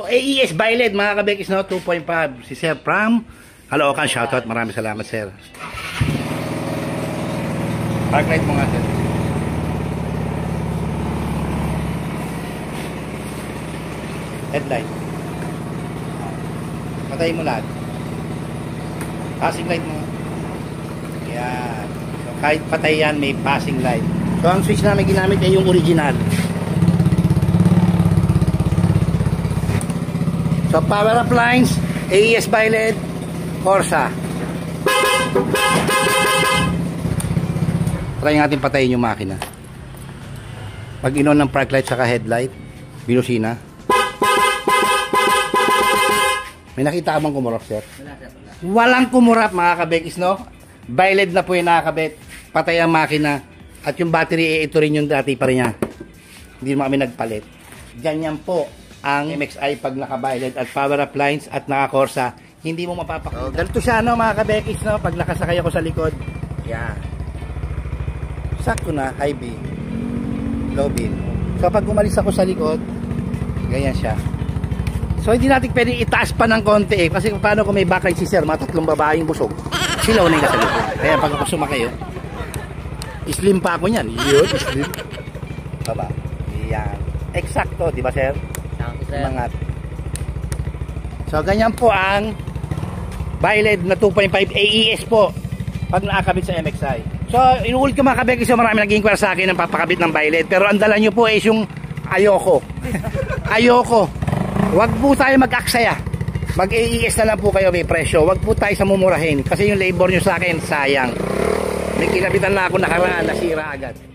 AES Violet mga kabekis, no? 2.5. Si Sir Pram Caloocan, shoutout. Maraming salamat, sir. Park light mo nga, sir. Headlight. Patayin mo lahat. Passing light mo. Yan. So, kahit patay yan, may passing light. So, ang switch namin ginamit ay yung original. So, power appliance, AES Violet, Corsa. Try natin patayin yung makina. Pag inon ng park light saka headlight, binusina. May nakita ka bang kumurap, sir? Walang kumurap, mga kabekis, no? Violet na po yung nakakabit. Patay ang makina. At yung battery, ito rin yung dati pa rin niya. Hindi naman kami nagpalit. Ganyan po ang MXI pag naka-violet at power appliance at naka-Corsa. Hindi mo mapapakita. Ganito siya, no, mga kabekis, no? Pag nakasakay ako sa likod. Yan. Sakto na, high beam. Low beam. So, pag umalis ako sa likod, ganyan siya. So, hindi natin pwedeng itaas pa ng konti eh. Kasi paano kung may backlight si sir, mga tatlong babaeng busog, silaw na yung kasalikod. Kaya pag ako sumakay, slim pa ako niyan. Yun, slim. Baba. Yan. Eksakto, di ba, sir? Mangat. So, ganyan po ang Violet na 2.5 AES po pag nakakabit sa MXI. So, inuulit ko mga kabekis, so marami nag-inquire sa akin ng papakabit ng Violet. Pero ang dala nyo po is yung ayoko. Ayoko. Wag po tayo mag-aksaya. Mag-AES na lang po kayo, may presyo. Wag po tayo sa mumurahin. Kasi yung labor nyo sa akin, sayang. May kinabitan na ako nakaraan, nasira agad.